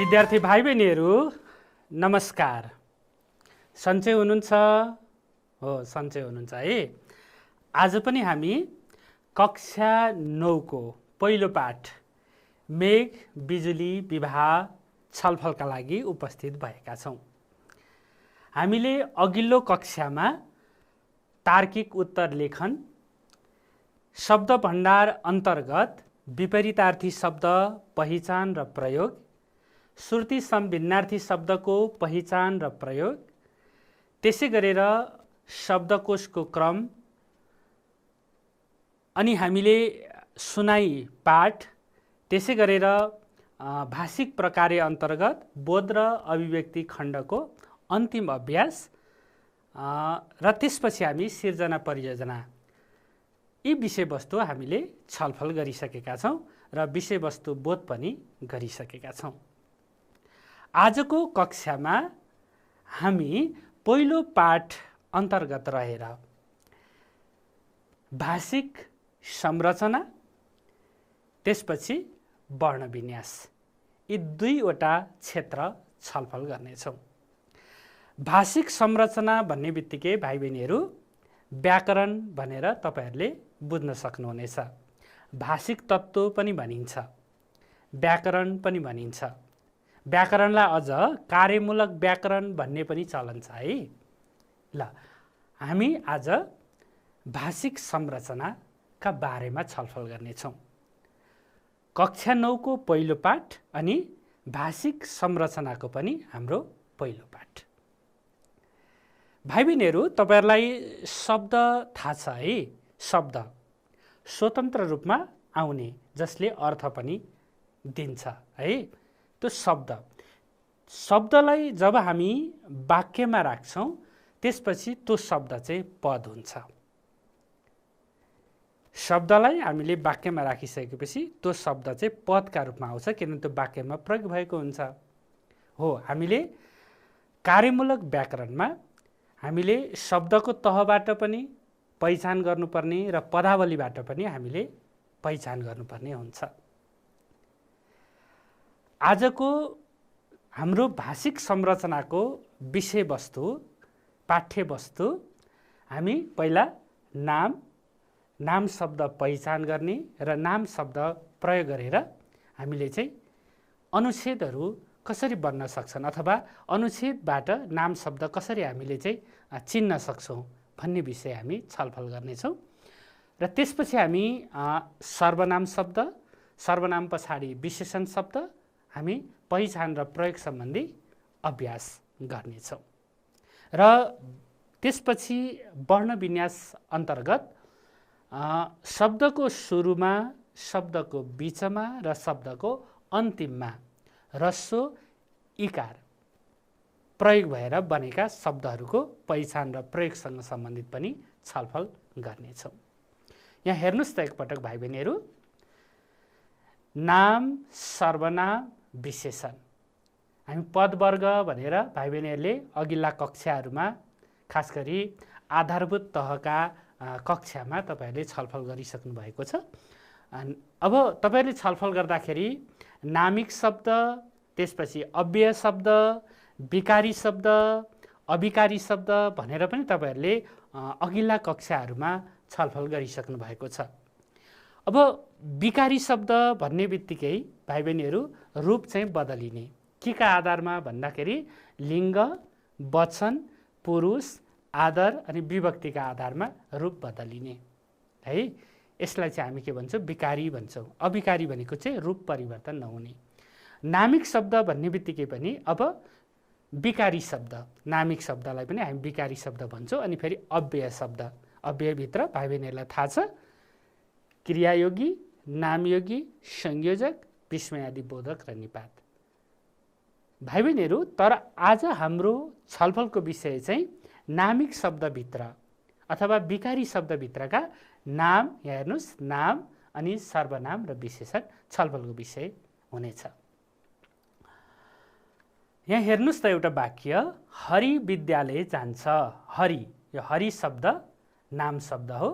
विद्यार्थी भाइ बहिनीहरू नमस्कार। सन्चै हुनुहुन्छ? हो, सन्चै हुनुहुन्छ है। आज पनि हामी कक्षा 9 को पहिलो पाठ मेघ बिजुली विवाह छलफलका लागि उपस्थित भएका छौँ। हामीले अघिल्लो कक्षामा तार्किक उत्तर लेखन, शब्द भण्डार अन्तर्गत विपरीतार्थी शब्द पहिचान र प्रयोग, श्रुति सम्भिन्नार्थी शब्दको पहिचान र प्रयोग, त्यसै गरेर शब्दकोशको क्रम, अनि हामीले सुनाई पाठ, त्यसै गरेर भाषिक प्रकार्य अन्तर्गत बोध र अभिव्यक्ति खण्डको अन्तिम अभ्यास र त्यसपछि हामी सिर्जना परियोजना, यी विषयवस्तु हामीले छलफल गरिसकेका छौँ र विषयवस्तु बोध पनि गरिसकेका छौँ। आजको कक्षामा हामी पहिलो पाठ अन्तर्गत रहेर भाषिक संरचना, त्यसपछि वर्णविन्यास, यी दुईवटा क्षेत्र छलफल गर्नेछौँ। भाषिक संरचना भन्ने बित्तिकै भाइ बहिनीहरू व्याकरण भनेर तपाईहरूले बुझ्न सक्नुहुनेछ। भाषिक तत्त्व पनि भनिन्छ, व्याकरण पनि भनिन्छ। व्याकरणलाई अझ कार्यमूलक व्याकरण भन्ने पनि चलन छ है। ल, हामी आज भाषिक संरचनाका बारेमा छलफल गर्नेछौँ। कक्षा 9 को पहिलो पाठ अनि भाषिक संरचनाको पनि हाम्रो पहिलो पाठ। भाइ बहिनीहरू, तपाईहरूलाई शब्द थाहा छ है। शब्द स्वतन्त्र रूपमा आउने, जसले अर्थ पनि दिन्छ है। त्यो शब्दलाई जब हामी वाक्यमा राख्छौँ, त्यसपछि त्यो शब्द चाहिँ पद हुन्छ। शब्दलाई हामीले वाक्यमा राखिसकेपछि त्यो शब्द चाहिँ पदका रूपमा आउँछ, किनभने त्यो वाक्यमा प्रयोग भएको हुन्छ। हो, हामीले कार्यमूलक व्याकरणमा हामीले शब्दको तहबाट पनि पहिचान गर्नुपर्ने र पदावलीबाट पनि हामीले पहिचान गर्नुपर्ने हुन्छ। आजको हाम्रो भाषिक संरचनाको विषयवस्तु, पाठ्यवस्तु, हामी पहिला नाम शब्द पहिचान गर्ने र नाम शब्द प्रयोग गरेर हामीले चाहिँ अनुच्छेदहरू कसरी बन्न सक्छन् अथवा अनुच्छेदबाट नाम शब्द कसरी हामीले चाहिँ चिन्न सक्छौँ भन्ने विषय हामी छलफल गर्नेछौँ। र त्यसपछि हामी सर्वनाम शब्द, सर्वनाम पछाडि विशेषण शब्द, हामी पहिचान र प्रयोग सम्बन्धी अभ्यास गर्नेछौँ। र त्यसपछि वर्णविन्यास अन्तर्गत शब्दको सुरुमा, शब्दको बिचमा र शब्दको अन्तिममा ह्रस्व इकार प्रयोग भएर बनेका शब्दहरूको पहिचान र प्रयोगसँग सम्बन्धित पनि छलफल गर्नेछौँ। यहाँ हेर्नुहोस् त एकपटक भाइ बहिनीहरू, नाम, सर्वनाम, विशेषण। हामी पदवर्ग भनेर भाइ बहिनीहरूले अघिल्ला कक्षाहरूमा, खास गरी आधारभूत तहका कक्षामा तपाईँहरूले छलफल गरिसक्नु भएको छ। अब तपाईँहरूले छलफल गर्दाखेरि नामिक शब्द, त्यसपछि अव्यय शब्द, विकारी शब्द, अविकारी शब्द भनेर पनि तपाईँहरूले अघिल्ला कक्षाहरूमा छलफल गरिसक्नु भएको छ। अब विकारी शब्द भन्ने बित्तिकै भाइ बहिनीहरू रूप चाहिँ बदलिने, के का आधारमा भन्दाखेरि लिङ्ग, वचन, पुरुष, आदर अनि विभक्तिका आधारमा रूप बदलिने है। यसलाई चाहिँ हामी के भन्छौँ? विकारी भन्छौँ। अविकारी भनेको चाहिँ रूप परिवर्तन नहुने। नामिक शब्द भन्ने बित्तिकै पनि अब विकारी शब्द, नामिक शब्दलाई पनि हामी विकारी शब्द भन्छौँ। अनि फेरि अव्यय शब्द, अव्ययभित्र भाइ बहिनीहरूलाई थाहा छ क्रियायोगी, नामयोगी, संयोजक, विस्मयादि बोधक र निपात। भाइ बहिनीहरू, तर आज हाम्रो छलफलको विषय चाहिँ नामिक शब्दभित्र अथवा विकारी शब्दभित्रका नाम, यहाँ हेर्नुहोस्, नाम अनि सर्वनाम र विशेषण छलफलको विषय हुनेछ। यहाँ हेर्नुहोस् त एउटा वाक्य, हरि विद्यालय जान्छ। हरि, यो हरि शब्द नाम शब्द हो।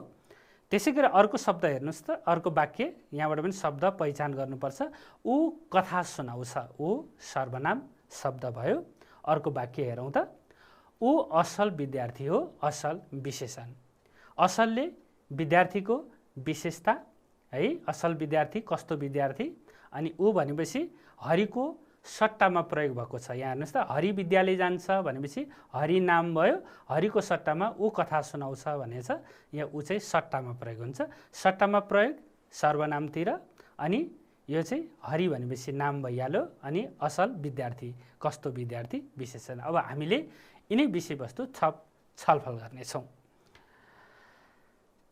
त्यसै गरी अर्को शब्द हेर्नुहोस् त, अर्को वाक्य यहाँबाट पनि शब्द पहिचान गर्नुपर्छ। ऊ कथा सुनाउँछ, ऊ सर्वनाम शब्द भयो। अर्को वाक्य हेरौँ त, ऊ असल विद्यार्थी हो, असल विशेषण। असलले विद्यार्थीको विशेषता है, असल विद्यार्थी कस्तो विद्यार्थी, अनि ऊ भनेपछि हरिको सट्टामा प्रयोग भएको छ। यहाँ हेर्नुहोस् त, हरि विद्यालय जान्छ भनेपछि हरि नाम भयो, हरिको सट्टामा ऊ कथा सुनाउँछ भनेछ, यहाँ ऊ चाहिँ सट्टामा प्रयोग हुन्छ। सट्टामा प्रयोग सर्वनामतिर, अनि यो चाहिँ हरि भनेपछि नाम भइहाल्यो, अनि असल विद्यार्थी कस्तो विद्यार्थी विशेषण। अब हामीले यिनै विषयवस्तु छलफल गर्नेछौँ।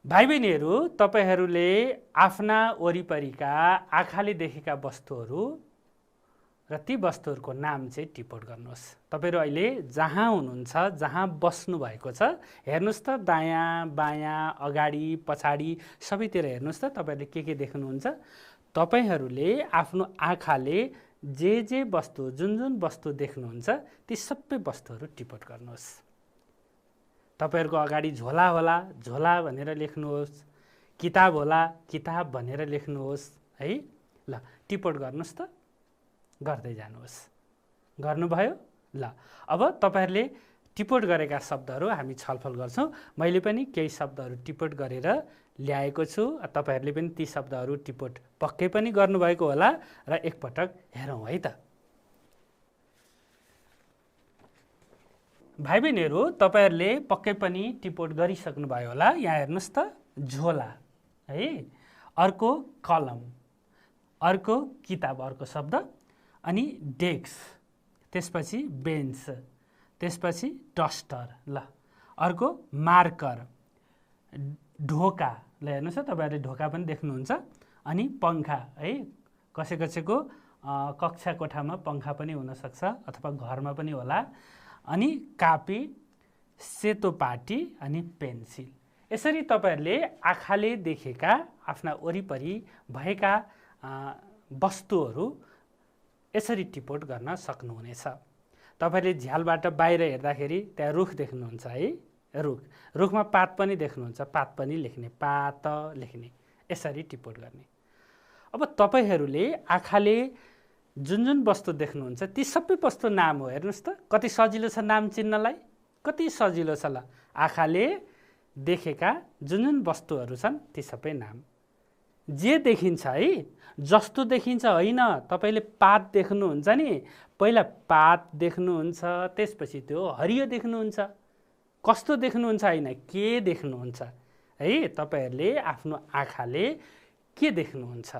भाइ बहिनीहरू, तपाईहरूले आफ्ना वरिपरिका आँखाले देखेका वस्तुहरू र ती वस्तुहरूको नाम चाहिँ टिपोट गर्नुहोस्। तपाईँहरू अहिले जहाँ हुनुहुन्छ, जहाँ बस्नु भएको छ, हेर्नुहोस् त, दायाँ बायाँ अगाडि पछाडि सबैतिर हेर्नुहोस् त, तपाईँहरूले के देख्नुहुन्छ। तपाईँहरूले आफ्नो आँखाले जे वस्तु, जुन वस्तु देख्नुहुन्छ, ती सबै वस्तुहरू टिपोट गर्नुहोस्। तपाईँहरूको अगाडि झोला होला, झोला भनेर लेख्नुहोस्। किताब होला, किताब भनेर लेख्नुहोस् है। ल, टिपोट गर्नुहोस् त, गर्दै जानुहोस्। गर्नुभयो? ल, अब तपाईँहरूले टिपोट गरेका शब्दहरू हामी छलफल गर्छौँ। मैले पनि केही शब्दहरू टिपोट गरेर ल्याएको छु, तपाईँहरूले पनि ती शब्दहरू टिपोट पक्कै पनि गर्नुभएको होला र एकपटक हेरौँ है त। भाइ बहिनीहरू, तपाईँहरूले पक्कै पनि टिपोट गरिसक्नुभयो होला। यहाँ हेर्नुहोस् त, झोला है, अर्को कलम, अर्को किताब, अर्को शब्द, अनि डेस्क, त्यसपछि बेन्च, त्यसपछि डस्टर, ल, अर्को मार्कर, ढोका, ल हेर्नुहोस् त, तपाईँहरूले ढोका पनि देख्नुहुन्छ, अनि पङ्खा है, कसैको कक्षा कोठामा पङ्खा पनि हुनसक्छ अथवा घरमा पनि होला, अनि कापी, सेतो पाटी, अनि पेन्सिल। यसरी तपाईँहरूले आँखाले देखेका आफ्ना वरिपरि भएका वस्तुहरू यसरी टिपोट गर्न सक्नुहुनेछ। तपाईँले झ्यालबाट बाहिर हेर्दाखेरि त्यहाँ रुख देख्नुहुन्छ है, रुखमा पात पनि देख्नुहुन्छ, पात पनि लेख्ने, पात लेख्ने, यसरी टिपोट गर्ने। अब तपाईँहरूले आँखाले जुन वस्तु देख्नुहुन्छ ती सबै वस्तु नाम हो। हेर्नुहोस् त, कति सजिलो छ नाम चिन्नलाई, कति सजिलो छ। ल, आँखाले देखेका जुन वस्तुहरू छन् ती सबै नाम। जे देखिन्छ है, जस्तो देखिन्छ होइन, तपाईँले पात देख्नुहुन्छ नि, पहिला पात देख्नुहुन्छ, त्यसपछि त्यो हरियो देख्नुहुन्छ, कस्तो देख्नुहुन्छ होइन, के देख्नुहुन्छ है। तपाईँहरूले आफ्नो आँखाले के देख्नुहुन्छ,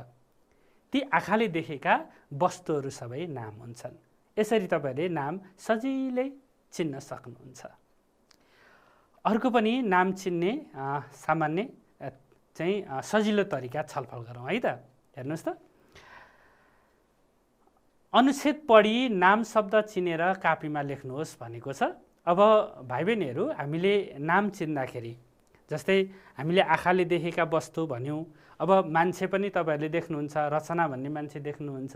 ती आँखाले देखेका वस्तुहरू सबै नाम हुन्छन्। यसरी तपाईँहरूले नाम सजिलै चिन्न सक्नुहुन्छ। अर्को पनि नाम चिन्ने सामान्य चाहिँ सजिलो तरिका छलफल गरौँ है त। हेर्नुहोस् त, अनुच्छेद पढी नाम शब्द चिनेर कापीमा लेख्नुहोस् भनेको छ। अब भाइ बहिनीहरू, हामीले नाम चिन्दाखेरि जस्तै हामीले आँखाले देखेका वस्तु भन्यौँ, अब मान्छे पनि तपाईँहरूले देख्नुहुन्छ, रचना भन्ने मान्छे देख्नुहुन्छ,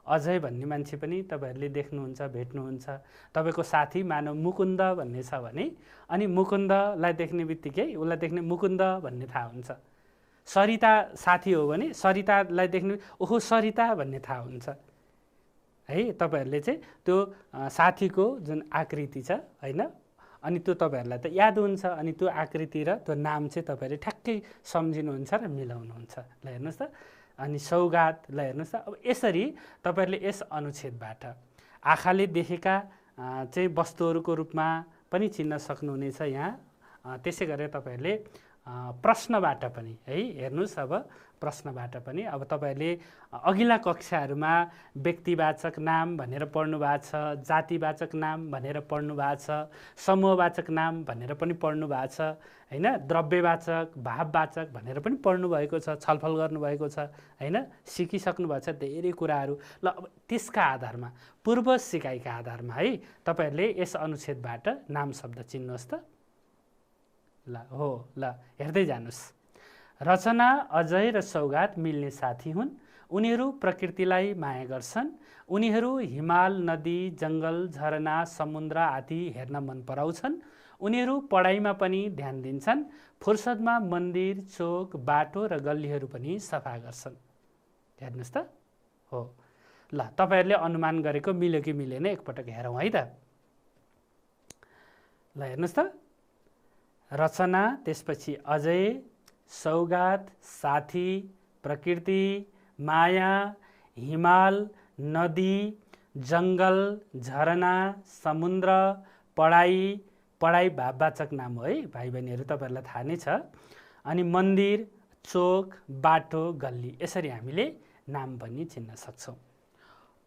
अजय भन्ने मान्छे पनि तपाईँहरूले देख्नुहुन्छ, भेट्नुहुन्छ। तपाईँको साथी मानव मुकुन्द भन्ने छ भने, अनि मुकुन्दलाई देख्ने बित्तिकै उसलाई देख्ने मुकुन्द भन्ने थाहा हुन्छ। सरिता साथी हो भने सरितालाई देख्ने ओहो सरिता भन्ने थाहा हुन्छ है। तपाईँहरूले चाहिँ त्यो साथीको जुन आकृति छ होइन, अनि त्यो तपाईँहरूलाई त याद हुन्छ, अनि त्यो आकृति र त्यो नाम चाहिँ तपाईँहरूले ठ्याक्कै सम्झिनुहुन्छ र मिलाउनुहुन्छ। ल हेर्नुहोस् त, अनि सौगात, ल हेर्नुहोस् त। अब यसरी तपाईँहरूले यस अनुच्छेदबाट आँखाले देखेका चाहिँ वस्तुहरूको रूपमा पनि चिन्न सक्नुहुनेछ यहाँ। त्यसै गरेर तपाईँहरूले प्रश्नबाट पनि है, हेर्नुहोस् अब प्रश्नबाट पनि अब तपाईँहरूले अघिल्ला कक्षाहरूमा व्यक्तिवाचक नाम भनेर पढ्नु भएको छ, जातिवाचक नाम भनेर पढ्नु भएको छ, समूहवाचक नाम भनेर पनि पढ्नु भएको छ होइन, द्रव्यवाचक, भाववाचक भनेर पनि पढ्नु भएको छ, छलफल गर्नुभएको छ होइन, सिकिसक्नु भएको छ धेरै कुराहरू। ल, अब त्यसका आधारमा, पूर्व सिकाइका आधारमा है, तपाईँहरूले यस अनुच्छेदबाट नाम शब्द चिन्नुहोस् त। ल हो, ल हेर्दै जानुहोस्। रचना, अजय र सौगात मिल्ने साथी हुन्। उनीहरू प्रकृतिलाई माया गर्छन्। उनीहरू हिमाल, नदी, जङ्गल, झरना, समुद्र आदि हेर्न मन पराउँछन्। उनीहरू पढाइमा पनि ध्यान दिन्छन्, फुर्सदमा मन्दिर, चोक, बाटो र गल्लीहरू पनि सफा गर्छन्। हेर्नुहोस् त। हो, ल तपाईँहरूले अनुमान गरेको मिल्यो कि मिलेन एकपटक हेरौँ है त। ल हेर्नुहोस् त, रचना, त्यसपछि अजय, सौगात, साथी, प्रकृति, माया, हिमाल, नदी, जङ्गल, झरना, समुद्र, पढाइ, पढाइ भाववाचक नाम हो है भाइ बहिनीहरू, तपाईँहरूलाई थाहा नै छ। अनि मन्दिर, चोक, बाटो, गल्ली, यसरी हामीले नाम पनि चिन्न सक्छौँ।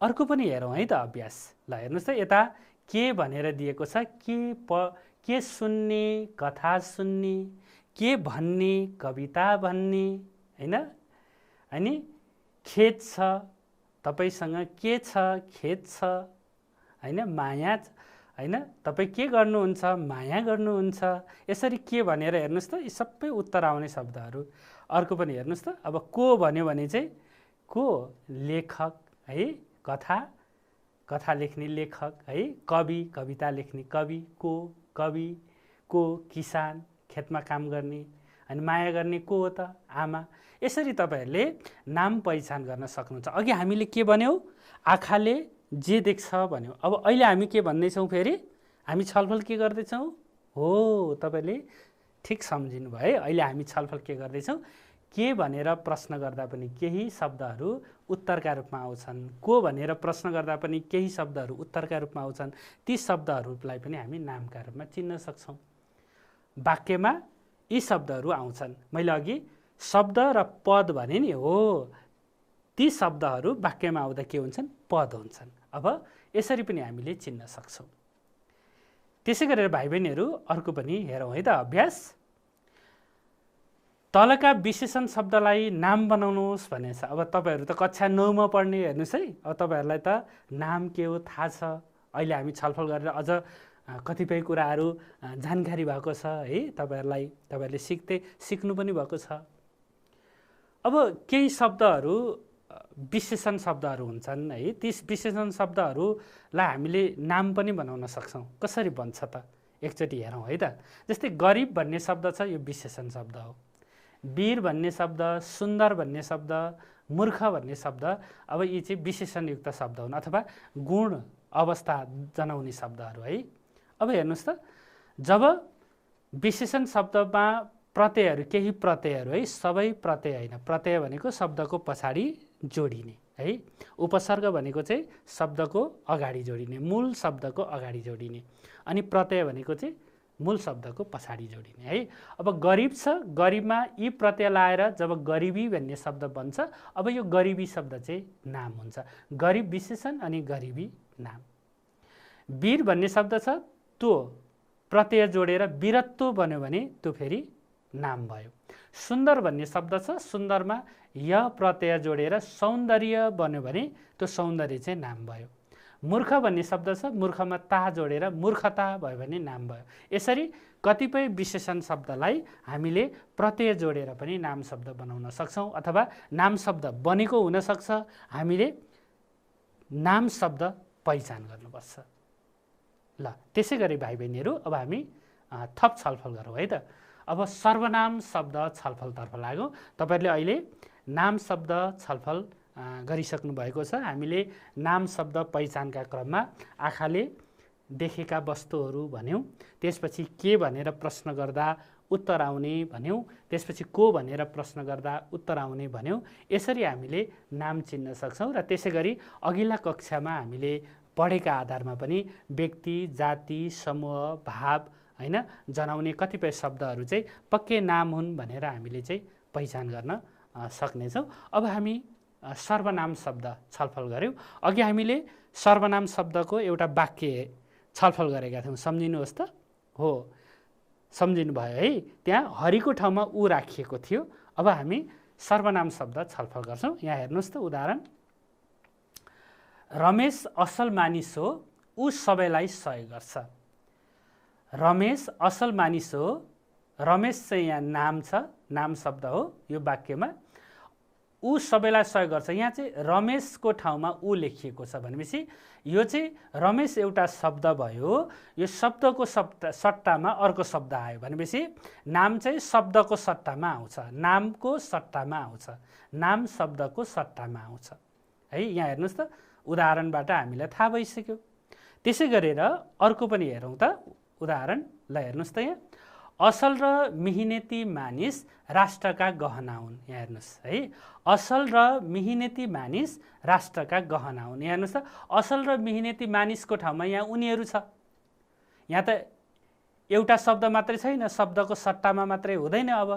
अर्को पनि हेरौँ है त अभ्यास। ल हेर्नुहोस् त, यता के भनेर दिएको छ, के सुन्ने, कथा सुन्ने, के भन्ने, कविता भन्ने, होइन। अनि खेत छ, तपाईसँग के छ, खेत छ, होइन। माया, होइन, तपाईँ के गर्नुहुन्छ, माया गर्नुहुन्छ। यसरी के भनेर हेर्नुहोस् त, यी सबै उत्तर आउने शब्दहरू। अर्को पनि हेर्नुहोस् त, अब को भन्यो भने चाहिँ को लेखक है, कथा लेख्ने लेखक है, कवि, कविता लेख्ने कवि, को किसान, खेतमा काम गर्ने, अनि माया गर्ने को हो त, आमा। यसरी तपाईँहरूले नाम पहिचान गर्न सक्नुहुन्छ। अघि हामीले के भन्यौँ, आँखाले जे देख्छ भन्यौँ। अब अहिले हामी के भन्दैछौँ, फेरि हामी छलफल के गर्दैछौँ। हो, तपाईँले ठिक सम्झिनु भयो है। अहिले हामी छलफल के गर्दैछौँ, के भनेर प्रश्न गर्दा पनि केही शब्दहरू उत्तरका रूपमा आउँछन्, को भनेर प्रश्न गर्दा पनि केही शब्दहरू उत्तरका रूपमा आउँछन्, ती शब्दहरूलाई पनि हामी नामका रूपमा चिन्न सक्छौँ। वाक्यमा यी शब्दहरू आउँछन्। मैले अघि शब्द र पद भने नि, हो, ती शब्दहरू वाक्यमा आउँदा के हुन्छन्, पद हुन्छन्। अब यसरी पनि हामीले चिन्न सक्छौँ। त्यसै गरेर भाइ बहिनीहरू अर्को पनि हेरौँ है त अभ्यास। तलका विशेषण शब्दलाई नाम बनाउनुहोस् भनेको छ। अब तपाईँहरू त कक्षा 9 मा पढ्ने, हेर्नुहोस् है। अब तपाईँहरूलाई त नाम के हो थाहा छ। अहिले हामी छलफल गरेर अझ कतिपय कुराहरू जानकारी भएको छ है तपाईँहरूले सिक्नु पनि भएको छ। अब केही शब्दहरू विशेषण शब्दहरू हुन्छन् है, ती विशेषण शब्दहरूलाई हामीले नाम पनि बनाउन सक्छौँ। कसरी बन्छ त, एकचोटि हेरौँ है त। जस्तै गरिब भन्ने शब्द छ, यो विशेषण शब्द हो। वीर भन्ने शब्द, सुन्दर भन्ने शब्द, मूर्ख भन्ने शब्द, अब यी चाहिँ विशेषणयुक्त शब्द हुन् अथवा गुण अवस्था जनाउने शब्दहरू है। अब हेर्नुहोस् त, जब विशेषण शब्दमा प्रत्ययहरू, केही प्रत्ययहरू है, सबै प्रत्यय होइन। प्रत्यय भनेको शब्दको पछाडि जोडिने है, उपसर्ग भनेको चाहिँ शब्दको अगाडि जोडिने, मूल शब्दको अगाडि जोडिने, अनि प्रत्यय भनेको चाहिँ मूल शब्दको पछाडि जोडिने है। अब गरिब छ, गरिबमा यी प्रत्यय लाएर जब गरिबी भन्ने शब्द बन्छ, अब यो गरिबी शब्द चाहिँ नाम हुन्छ। गरिब विशेषण अनि गरिबी नाम। वीर भन्ने शब्द छ, त्यो प्रत्यय जोडेर वीरत्व बन्यो भने त्यो फेरि नाम भयो। सुन्दर भन्ने शब्द छ, सुन्दरमा य प्रत्यय जोडेर सौन्दर्य बन्यो भने त्यो सौन्दर्य चाहिँ नाम भयो। मूर्ख भन्ने शब्द छ, मूर्खमा ता जोडेर मूर्खता भयो भने नाम भयो। यसरी कतिपय विशेषण शब्दलाई हामीले प्रत्यय जोडेर पनि नाम शब्द बनाउन सक्छौँ अथवा नाम शब्द बनेको हुनसक्छ। हामीले नाम शब्द पहिचान गर्नुपर्छ। ल त्यसै गरी भाइ बहिनीहरू अब हामी थप छलफल गरौँ है त। अब सर्वनाम शब्द छलफलतर्फ लाग्यौँ। तपाईँहरूले अहिले नाम शब्द छलफल गरिसक्नु भएको छ। हामीले नाम शब्द पहिचानका क्रममा आँखाले देखेका वस्तुहरू भन्यौँ, त्यसपछि के भनेर प्रश्न गर्दा उत्तर आउने भन्यौँ, त्यसपछि को भनेर प्रश्न गर्दा उत्तर आउने भन्यौँ। यसरी हामीले नाम चिन्न सक्छौँ र त्यसै गरी अघिल्ला कक्षामा हामीले पढेका आधारमा पनि व्यक्ति, जाति, समूह, भाव हैन जनाउने कतिपय शब्दहरू चाहिँ पक्कै नाम हुन् भनेर हामीले चाहिँ पहिचान गर्न सक्नेछौँ। अब हामी सर्वनाम शब्द छलफल गऱ्यौँ। अघि हामीले सर्वनाम शब्दको एउटा वाक्य छलफल गरेका थियौँ, सम्झिनुहोस् त। हो, सम्झिनु भयो है। त्यहाँ हरिको ठाउँमा ऊ राखिएको थियो। अब हामी सर्वनाम शब्द छलफल गर्छौँ। यहाँ हेर्नुहोस् त उदाहरण। रमेश असल मानिस हो, ऊ सबैलाई सहयोग गर्छ। रमेश असल मानिस हो, रमेश चाहिँ यहाँ नाम छ, नाम शब्द हो यो वाक्यमा। ऊ सबैलाई सहयोग गर्छ। यहाँ चाहिँ रमेशको ठाउँमा ऊ लेखिएको छ भनेपछि यो चाहिँ रमेश एउटा शब्द भयो, यो शब्दको सट्टामा अर्को शब्द आयो भनेपछि नाम चाहिँ शब्दको सट्टामा आउँछ, नामको सट्टामा आउँछ, नाम शब्दको सट्टामा आउँछ है। यहाँ हेर्नुहोस् त उदाहरणबाट हामीलाई थाहा भइसक्यो। त्यसै गरेर अर्को पनि हेरौँ त उदाहरण। ल हेर्नुहोस् त यहाँ असल र मिहिनेती मानिस राष्ट्रका गहना हुन्। यहाँ हेर्नुहोस् है, असल र मिहिनेती मानिस राष्ट्रका गहना हुन्। यहाँ हेर्नुहोस् त असल र मिहिनेती मानिसको ठाउँमा यहाँ उनीहरू छ। यहाँ त एउटा शब्द मात्रै छैन, शब्दको सट्टामा मात्रै हुँदैन, अब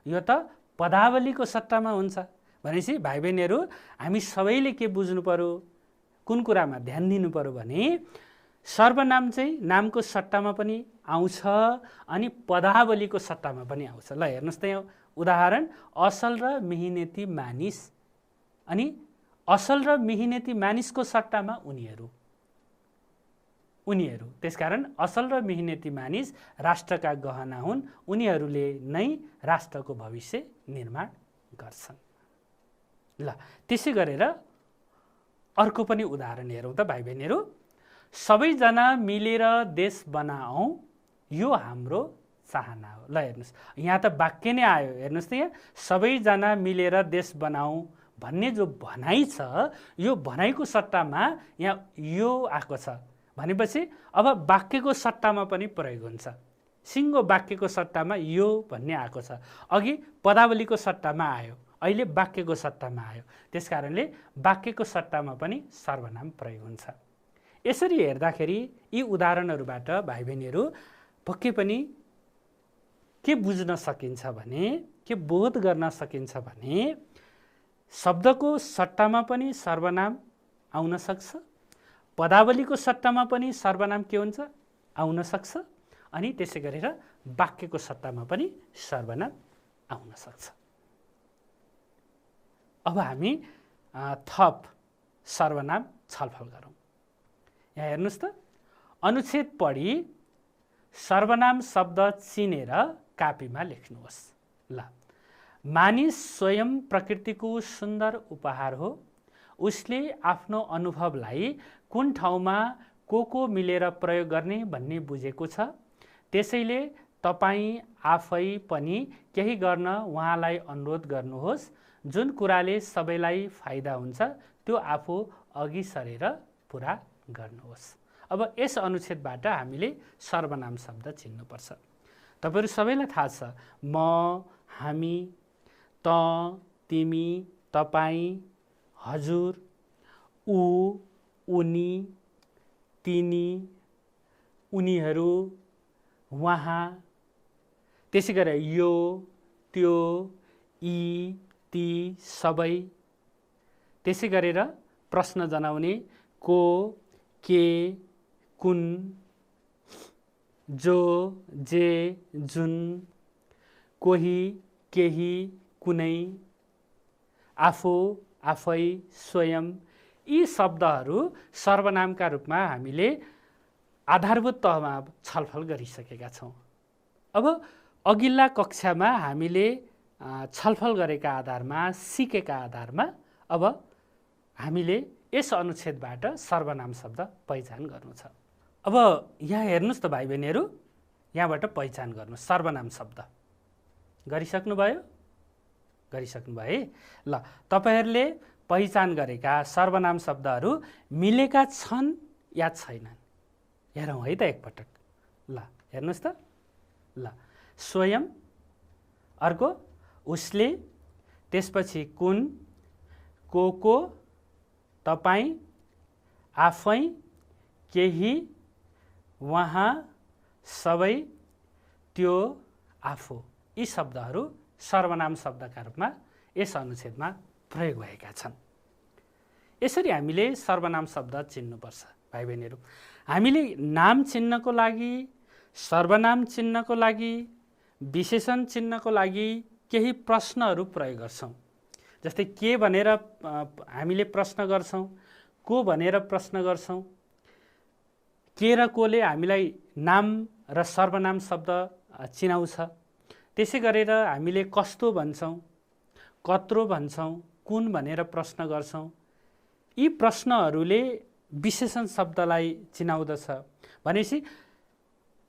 यो त पदावलीको सट्टामा हुन्छ भनेपछि भाइ बहिनीहरू हामी सबैले के बुझ्नु पर्यो, कुन कुरामा ध्यान दिनु पर्यो भने सर्वनाम चाहिँ नामको सट्टामा पनि आउँछ अनि पदावलीको सट्टामा पनि आउँछ। ल हेर्नुहोस् त यहाँ उदाहरण असल र मिहिनेती मानिस अनि असल र मिहिनेती मानिसको सट्टामा उनीहरू, उनीहरू। त्यसकारण असल र मिहिनेती मानिस राष्ट्रका गहना हुन्, उनीहरूले नै राष्ट्रको भविष्य निर्माण गर्छन्। ल त्यसै गरेर अर्को पनि उदाहरण हेरौँ त भाइ बहिनीहरू। सबैजना मिलेर देश बनाऊ यो हाम्रो चाहना हो। ल हेर्नुहोस् यहाँ त वाक्य नै आयो, हेर्नुहोस् त यहाँ सबैजना मिलेर देश बनाऊ भन्ने जो भनाइ छ यो भनाइको सट्टामा यहाँ यो आएको छ भनेपछि अब वाक्यको सट्टामा पनि प्रयोग हुन्छ। सिङ्गो वाक्यको सट्टामा यो भन्ने आएको छ, अघि पदावलीको सट्टामा आयो, अहिले वाक्यको सट्टामा आयो, त्यसकारणले वाक्यको सट्टामा पनि सर्वनाम प्रयोग हुन्छ। यसरी हेर्दाखेरि यी उदाहरणहरूबाट भाइ बहिनीहरू पक्कै पनि के बुझ्न सकिन्छ भने, के बोध गर्न सकिन्छ भने शब्दको सट्टामा पनि सर्वनाम आउन सक्छ, पदावलीको सट्टामा पनि सर्वनाम के हुन्छ आउन सक्छ, अनि त्यसै गरेर वाक्यको सट्टामा पनि सर्वनाम आउन सक्छ। अब हामी थप सर्वनाम छलफल गरौँ। यहाँ हेर्नुहोस् त अनुच्छेद पढी सर्वनाम शब्द चिनेर कापीमा लेख्नुहोस्। ल मानिस स्वयं प्रकृतिको सुन्दर उपहार हो, उसले आफ्नो अनुभवलाई कुन ठाउँमा को मिलेर प्रयोग गर्ने भन्ने बुझेको छ, त्यसैले तपाईँ आफै पनि केही गर्न उहाँलाई अनुरोध गर्नुहोस्, जुन कुराले सबैलाई फाइदा हुन्छ त्यो आफू अघि सरेर पुरा गर्नुहोस्। अब यस अनुच्छेदबाट हामीले सर्वनाम शब्द चिन्नुपर्छ। तपाईहरु सबैलाई थाहा छ म, हामी, त, तिमी, तपाईँ, हजुर, ऊ, उनी, तिनी, उनीहरू, उहाँ, त्यसै गरेर यो, त्यो, यी, ती, सबै, त्यसै गरेर प्रश्न जनाउने को, के, कुन, जो, जे, जुन, कोही, केही, कुनै, आफू, आफै, स्वयं, यी शब्दहरू सर्वनामका रूपमा हामीले आधारभूत तहमा छलफल गरिसकेका छौँ। अब अघिल्ला कक्षामा हामीले छलफल गरेका आधारमा, सिकेका आधारमा अब हामीले यस अनुच्छेदबाट सर्वनाम शब्द पहिचान गर्नु छ। अब यहाँ हेर्नुहोस् त भाइ बहिनीहरू, यहाँबाट पहिचान गर्नु सर्वनाम शब्द गरिसक्नुभयो? गरिसक्नुभयो है। ल तपाईहरूले पहिचान गरेका सर्वनाम शब्दहरू मिलेका छन् या छैनन् हेरौँ है त एकपटक। ल हेर्नुहोस् त। ल स्वयं, अर्को उसले, त्यसपछि कुन, को, तपाईँ, आफै, केही, उहाँ, सबै, त्यो, आफू, यी शब्दहरू सर्वनाम शब्दका रूपमा यस अनुच्छेदमा प्रयोग भएका छन्। यसरी हामीले सर्वनाम शब्द चिन्नुपर्छ भाइ बहिनीहरू। हामीले नाम चिन्नको लागि, सर्वनाम चिन्नको लागि, विशेषण चिन्नको लागि केही प्रश्नहरू प्रयोग गर्छौँ। जस्तै के भनेर हामीले प्रश्न गर्छौँ, को भनेर प्रश्न गर्छौँ, के र कोले हामीलाई नाम र सर्वनाम शब्द चिनाउँछ। त्यसै गरेर हामीले कस्तो भन्छौँ, कत्रो भन्छौँ, कुन भनेर प्रश्न गर्छौँ। यी प्रश्नहरूले विशेषण शब्दलाई चिनाउँदछ। भनेपछि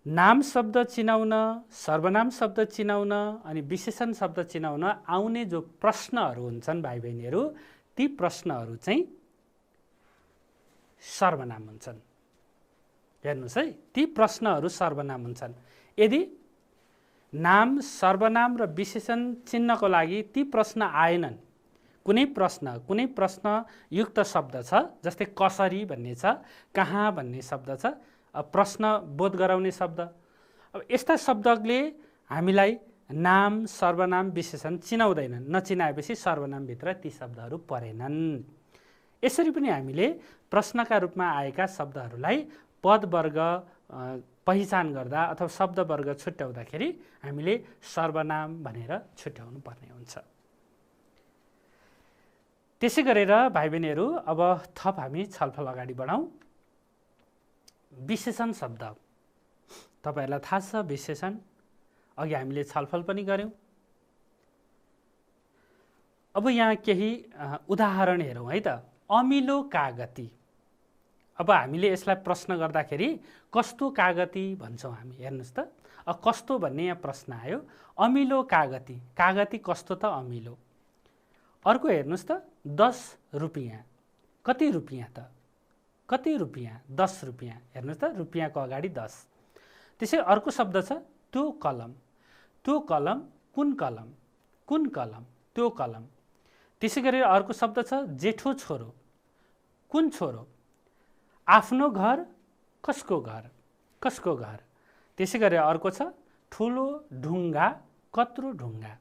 नाम शब्द चिनाउन, सर्वनाम शब्द चिनाउन अनि विशेषण शब्द चिनाउन आउने जो प्रश्नहरू हुन्छन् भाइ बहिनीहरू, ती प्रश्नहरू चाहिँ सर्वनाम हुन्छन्। हेर्नुहोस् है, ती प्रश्नहरू सर्वनाम हुन्छन्। यदि नाम, सर्वनाम र विशेषण चिन्नको लागि ती प्रश्न आएनन्, कुनै प्रश्न युक्त शब्द छ, जस्तै कसरी भन्ने छ, कहाँ भन्ने शब्द छ, प्रश्न बोध गराउने शब्द, अब यस्ता शब्दले हामीलाई नाम, सर्वनाम, विशेषण चिनाउँदैनन्। नचिनाएपछि सर्वनामभित्र ती शब्दहरू परेनन्। यसरी पनि हामीले प्रश्नका रूपमा आएका शब्दहरूलाई पदवर्ग पहिचान गर्दा अथवा शब्दवर्ग छुट्याउँदाखेरि हामीले सर्वनाम भनेर छुट्याउनु पर्ने हुन्छ। त्यसै गरेर भाइ बहिनीहरू, अब थप हामी छलफल अगाडि बढाउँ। विशेषण शब्द, तपाईहरूलाई थाहा छ विशेषण, अघि हामीले छलफल पनि गऱ्यौँ। अब यहाँ केही उदाहरण हेरौँ है त। अमिलो कागती, अब हामीले यसलाई प्रश्न गर्दाखेरि कस्तो कागती भन्छौँ हामी। हेर्नुहोस् त, कस्तो भन्ने यहाँ प्रश्न आयो। अमिलो कागती, कागती कस्तो त अमिलो। अर्को हेर्नुहोस् त, 10 रुपियाँ, कति रुपियाँ त, कति रुपियाँ, 10 रुपियाँ। हेर्नुहोस् त, रुपियाँको अगाडि 10। त्यसै अर्को शब्द छ त्यो कलम, त्यो कलम, कुन कलम, कुन कलम, त्यो कलम। त्यसै गरी अर्को शब्द छ जेठो छोरो, कुन छोरो, आफ्नो घर, कसको घर, कसको घर। त्यसै गरी अर्को छ ठुलो ढुङ्गा, कत्रो ढुङ्गा।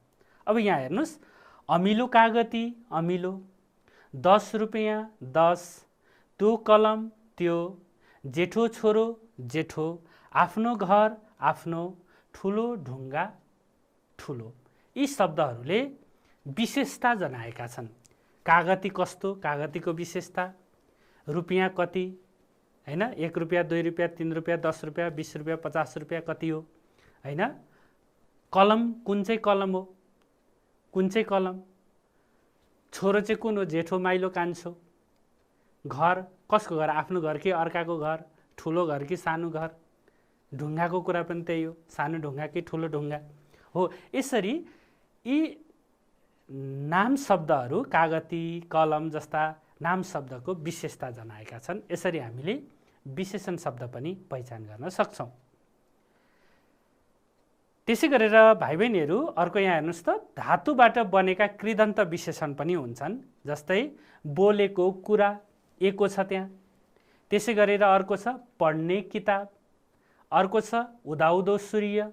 अब यहाँ हेर्नुहोस्, अमिलो कागती, अमिलो, 10 रुपियाँ, 10, त्यो कलम, त्यो, जेठो छोरो, जेठो, आफ्नो घर, आफ्नो, ठुलो ढुङ्गा, ठुलो। यी शब्दहरूले विशेषता जनाएका छन्। कागती कस्तो, कागतीको विशेषता, रुपियाँ कति, हैन, 1 रुपियाँ, 2 रुपियाँ, 3 रुपियाँ, 10 रुपियाँ, 20 रुपियाँ, 50 रुपियाँ कति हो, हैन। कलम, कुन चाहिँ कलम हो, कुन चाहिँ कलम। छोरो चाहिँ कुन हो, जेठो, माइलो, कान्छो। घर, कसको घर, आफ्नो घर कि अर्काको घर, ठुलो घर कि सानो घर। ढुङ्गाको कुरा पनि त्यही हो, सानो ढुङ्गा कि ठुलो ढुङ्गा हो। यसरी यी नाम शब्दहरू, कागती, कलम जस्ता नाम शब्दको विशेषता जनाएका छन्। यसरी हामीले विशेषण शब्द पनि पहिचान गर्न सक्छौँ। त्यसै गरेर भाइ बहिनीहरू, अर्को यहाँ हेर्नुहोस् त, धातुबाट बनेका कृदन्त विशेषण पनि हुन्छन्। जस्तै बोलेको कुरा, एको छ त्यहाँ। त्यसै गरेर अर्को छ पढ्ने किताब, अर्को छ उदाउँदो सूर्य,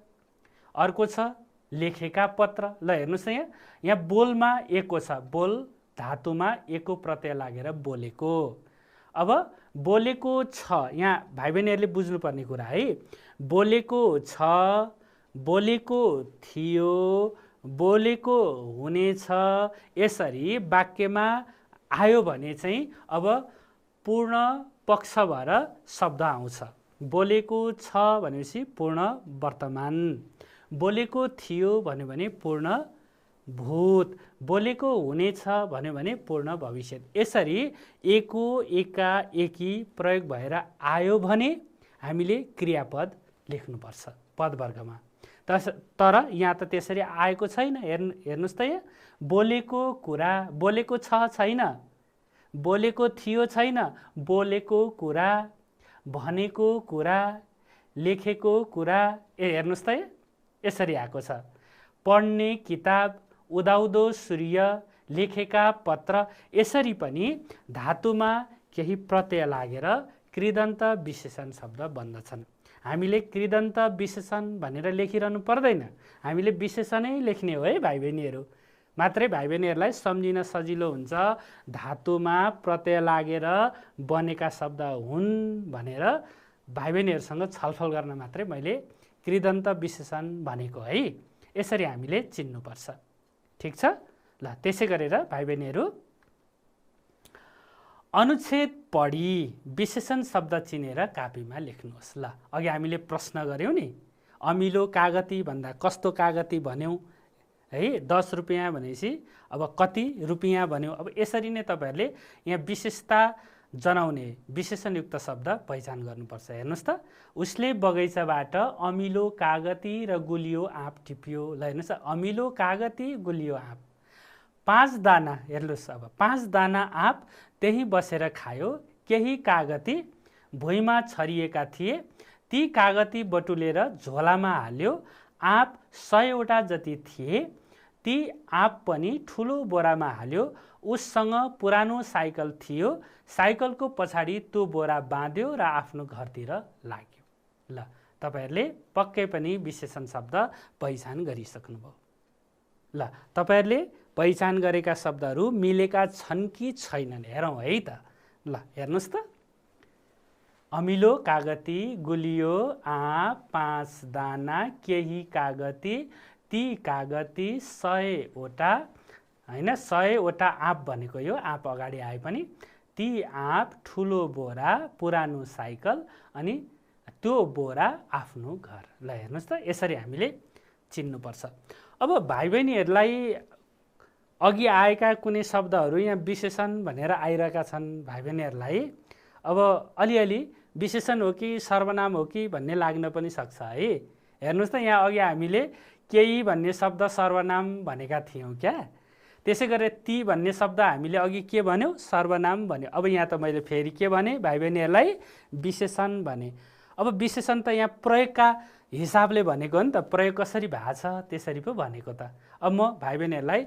अर्को छ लेखेका पत्र। ल हेर्नुहोस् न, यहाँ बोलमा एको छ, बोल धातुमा एको प्रत्यय लागेर बोलेको। अब बोलेको छ, यहाँ भाइ बहिनीहरूले बुझ्नुपर्ने कुरा है। बोलेको छ, बोलेको थियो, बोलेको हुनेछ, यसरी वाक्यमा आयो भने चाहिँ अब पूर्ण पक्ष भएर शब्द आउँछ। बोलेको छ भनेपछि पूर्ण वर्तमान, बोलेको थियो भन्यो भने पूर्ण भूत, बोलेको हुनेछ भन्यो भने पूर्ण भविष्य। यसरी एको, एका, एकी प्रयोग भएर आयो भने हामीले क्रियापद लेख्नुपर्छ पदवर्गमा। तर यहाँ त त्यसरी आएको छैन। हेर्नुहोस् त, यहाँ बोलेको कुरा, बोलेको छ छैन, बोलेको थियो छैन, बोलेको कुरा, भनेको कुरा, लेखेको कुरा। हेर्नुहोस् त, यसरी आएको छ। पढ्ने किताब, उदाउँदो सूर्य, लेखेका पत्र। यसरी पनि धातुमा केही प्रत्यय लागेर कृदन्त विशेषण शब्द बन्दछन्। हामीले कृदन्त विशेषण भनेर लेखिरहनु पर्दैन, हामीले विशेषणै लेख्ने हो है भाइ बहिनीहरू। मात्रै भाइ बहिनीहरूलाई सम्झिन सजिलो हुन्छ। धातुमा प्रत्यय लागेर बनेका शब्द हुन् भनेर भाइ बहिनीहरूसँग छलफल गर्न मात्रै मैले कृदन्त विशेषण भनेको है। यसरी हामीले चिन्नुपर्छ, ठिक छ। ल त्यसै गरेर भाइ बहिनीहरू, अनुच्छेद पढी विशेषण शब्द चिनेर कापीमा लेख्नुहोस्। ल अघि हामीले प्रश्न गऱ्यौँ नि, अमिलो कागती भन्दा कस्तो कागती भन्यौँ है 10 रुपैयाँ भनेपछि अब कति रुपैयाँ भन्यो। अब यसरी नै तपाईँहरूले यहाँ विशेषता जनाउने विशेषणयुक्त शब्द पहिचान गर्नुपर्छ। हेर्नुहोस् त, उसले बगैँचाबाट अमिलो कागती र गुलियो आँप टिप्यो। ल हेर्नुहोस् त, अमिलो कागती गुलियो आँप 5 दाना, हेर्नुहोस् अब 5 दाना आँप त्यही बसेर खायो। केही कागती भुइँमा छरिएका थिए, ती कागती बटुलेर झोलामा हाल्यो। आँप 100वटा जति थिए, ती आँप पनि ठुलो बोरामा हाल्यो। उससँग पुरानो साइकल थियो, साइकलको पछाडि त्यो बोरा बाँध्यो र आफ्नो घरतिर लाग्यो। ल तपाईँहरूले पक्कै पनि विशेषण शब्द पहिचान गरिसक्नुभयो। ल तपाईँहरूले पहिचान गरेका शब्दहरू मिलेका छन् कि छैनन् हेरौँ है त। ल हेर्नुहोस् त, अमिलो कागती गुलियो आँप 5 दाना, केही कागती, ती कागती 100वटा, होइन 100वटा आँप भनेको यो आँप अगाडि आए पनि, ती आँप ठुलो बोरा पुरानो साइकल अनि त्यो बोरा आफ्नो घर। ल हेर्नुहोस् त, यसरी हामीले चिन्नुपर्छ। अब भाइ बहिनीहरूलाई अघि आएका कुनै शब्दहरू यहाँ विशेषण भनेर आइरहेका छन् भाइ बहिनीहरूलाई। अब अलिअलि विशेषण हो कि सर्वनाम हो कि भन्ने लाग्न पनि सक्छ है। हेर्नुहोस् त, यहाँ अघि हामीले केही भन्ने शब्द सर्वनाम भनेका थियौँ क्या। त्यसै गरेर ती भन्ने शब्द हामीले अघि के भन्यौँ, सर्वनाम भन्यो। अब यहाँ त मैले फेरि के भने भाइ बहिनीहरूलाई विशेषण भने। अब विशेषण त यहाँ प्रयोगका हिसाबले भनेको हो नि त, प्रयोग कसरी भएको छ त्यसरी पो भनेको त। अब म भाइ बहिनीहरूलाई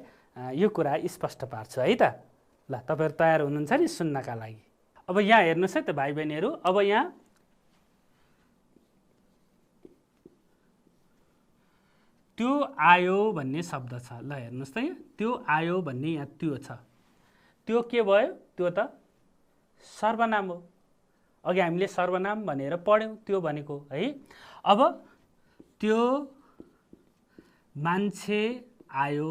यो कुरा स्पष्ट पार्छु है त। ल तपाईँहरू तयार हुनुहुन्छ नि सुन्नका लागि। अब यहाँ हेर्नुहोस् है त भाइ बहिनीहरू, अब यहाँ त्यो आयो भन्ने शब्द छ। ल हेर्नुहोस् त, यहाँ त्यो आयो भन्ने यहाँ त्यो छ। त्यो के भयो, त्यो त सर्वनाम हो। अघि हामीले सर्वनाम भनेर पढ्यौँ त्यो भनेको है। अब त्यो मान्छे आयो,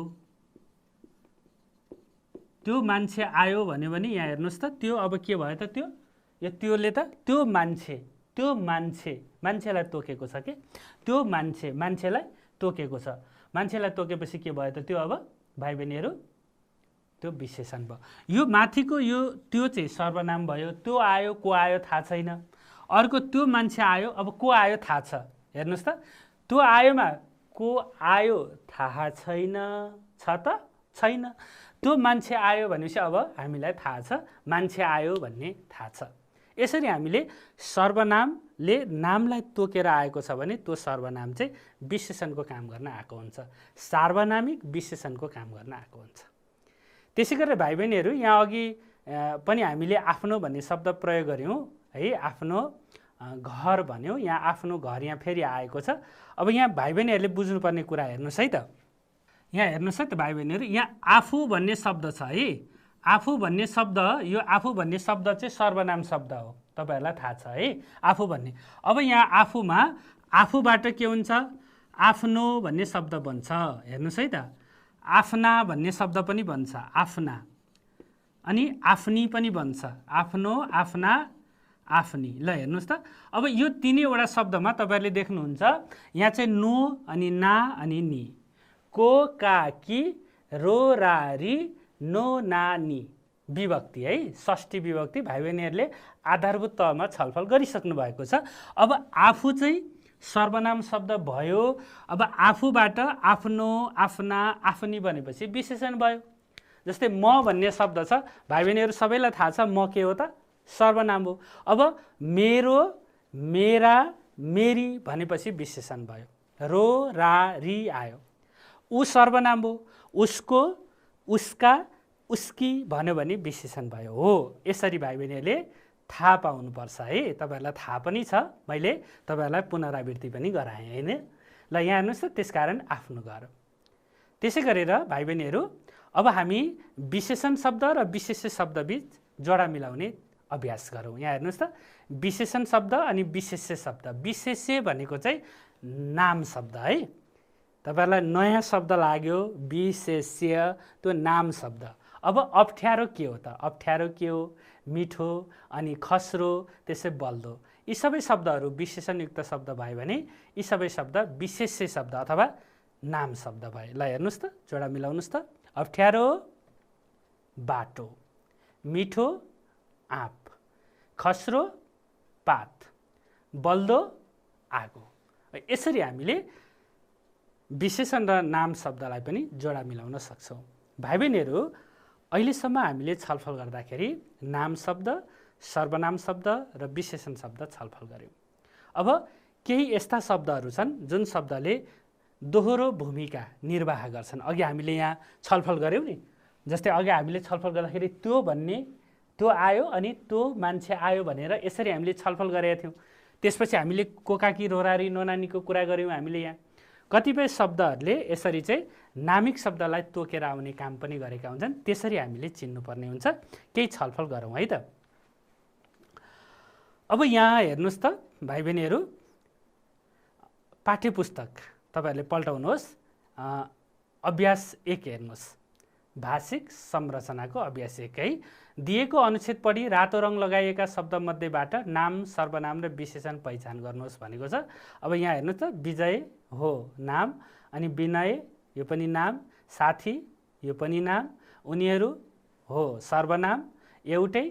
त्यो मान्छे आयो भन्यो भने यहाँ हेर्नुहोस् त, त्यो अब के भयो त, त्यो यो त्योले त त्यो मान्छे, त्यो मान्छे, मान्छेलाई तोकेको छ कि, त्यो मान्छे, मान्छेलाई तोकेको छ। मान्छेलाई तोकेपछि के भयो त, त्यो अब भाइ बहिनीहरू त्यो विशेषण भयो। यो माथिको यो त्यो चाहिँ सर्वनाम भयो। त्यो आयो, को आयो थाहा छैन। अर्को त्यो मान्छे आयो, अब को आयो थाहा छ। हेर्नुहोस् त, त्यो आयोमा को आयो थाहा छैन, छ त छैन। त्यो मान्छे आयो भनेपछि अब हामीलाई थाहा छ मान्छे आयो भन्ने थाहा छ। यसरी हामीले सर्वनामले नामलाई तोकेर आएको छ भने त्यो सर्वनाम चाहिँ विशेषणको काम गर्न आएको हुन्छ, सार्वनामिक विशेषणको काम गर्न आएको हुन्छ। त्यसै गरेर भाइ बहिनीहरू यहाँ अघि पनि हामीले आफ्नो भन्ने शब्द प्रयोग गऱ्यौँ है। आफ्नो घर भन्यौँ, यहाँ आफ्नो घर यहाँ फेरि आएको छ। अब यहाँ भाइ बहिनीहरूले बुझ्नुपर्ने कुरा हेर्नुहोस् है त। यहाँ हेर्नुहोस् है त भाइ बहिनीहरू, यहाँ आफू भन्ने शब्द छ है। आफू भन्ने शब्द, यो आफू भन्ने शब्द चाहिँ सर्वनाम शब्द हो, तपाईँहरूलाई थाहा छ है आफू भन्ने। अब यहाँ आफूमा आफूबाट के हुन्छ, आफ्नो भन्ने शब्द बन्छ। हेर्नुहोस् है त, आफ्ना भन्ने शब्द पनि बन्छ, आफ्ना, अनि आफ्नी पनि बन्छ, आफ्नो, आफ्ना, आफ्नी। ल हेर्नुहोस् त, अब यो तिनैवटा शब्दमा तपाईँहरूले देख्नुहुन्छ यहाँ चाहिँ नो अनि ना अनि नि, को का कि रो रा री नो ना नि विभक्ति है, षष्ठी विभक्ति भाइ बहिनीहरूले आधारभूत तहमा छलफल गरिसक्नु भएको छ। अब आफू चाहिँ सर्वनाम शब्द भयो। अब आफूबाट आफ्नो, आफ्ना, आफ्नी भनेपछि विशेषण भयो। जस्तै म भन्ने शब्द छ, भाइ बहिनीहरू सबैलाई थाहा छ म के हो त, सर्वनाम हो। अब मेरो, मेरा, मेरी भनेपछि विशेषण भयो। रो रा री आयो, ऊ सर्वनाम हो। उसको, उसका, उसकी भन्यो भने विशेषण भयो हो। यसरी भाइ बहिनीहरूले थाहा पाउनुपर्छ है। तपाईँहरूलाई थाहा पनि छ, मैले तपाईँहरूलाई पुनरावृत्ति पनि गराएँ होइन। ल यहाँ हेर्नुहोस् त, त्यसकारण आफ्नो घर। त्यसै गरेर भाइ बहिनीहरू अब हामी विशेषण शब्द र विशेष्य शब्दबीच जोडा मिलाउने अभ्यास गरौँ। यहाँ हेर्नुहोस् त, विशेषण शब्द अनि विशेष्य शब्द। विशेष्य भनेको चाहिँ नाम शब्द है। तपाईँहरूलाई नयाँ शब्द लाग्यो विशेष्य, त्यो नाम शब्द। अब अप्ठ्यारो के हो त, अप्ठ्यारो के हो, मिठो अनि खस्रो, त्यसै बल्दो, यी सबै शब्दहरू विशेषणयुक्त शब्द भयो भने यी सबै शब्द विशेष्य शब्द अथवा नाम शब्द भयो। ल हेर्नुहोस् त, जोडा मिलाउनुहोस् त। अप्ठ्यारो बाटो, मिठो आँप, खस्रो पात, बल्दो आगो। यसरी हामीले विशेषण र नाम शब्दलाई पनि जोडा मिलाउन सक्छौँ। भाइ बहिनीहरू, अहिलेसम्म हामीले छलफल गर्दाखेरि नाम शब्द, सर्वनाम शब्द र विशेषण शब्द छलफल गऱ्यौँ। अब केही यस्ता शब्दहरू छन् जुन शब्दले दोहोरो भूमिका निर्वाह गर्छन्। अघि हामीले यहाँ छलफल गऱ्यौँ नि, जस्तै अघि हामीले छलफल गर्दाखेरि त्यो भन्ने, त्यो आयो अनि त्यो मान्छे आयो भनेर यसरी हामीले छलफल गरेका थियौँ। त्यसपछि हामीले कोकाकी रोरारी नोनानीको कुरा गऱ्यौँ। हामीले यहाँ कतिपय शब्दहरूले यसरी चाहिँ नामिक शब्दलाई तोकेर आउने काम पनि गरेका हुन्छन्। त्यसरी हामीले चिन्नुपर्ने हुन्छ। केही छलफल गरौँ है त। अब यहाँ हेर्नुहोस् त भाइ बहिनीहरू, पाठ्यपुस्तक तपाईँहरूले पल्टाउनुहोस्। अभ्यास 1 हेर्नुहोस्, भाषिक संरचनाको अभ्यास 1 है। दिएको अनुच्छेद पढी रातो रङ लगाइएका शब्दमध्येबाट नाम, सर्वनाम र विशेषण पहिचान गर्नुहोस् भनेको छ। अब यहाँ हेर्नुहोस् त, विजय हो नाम, अनि विनय यो पनि नाम, साथी यो पनि नाम, उनीहरू हो सर्वनाम, एउटै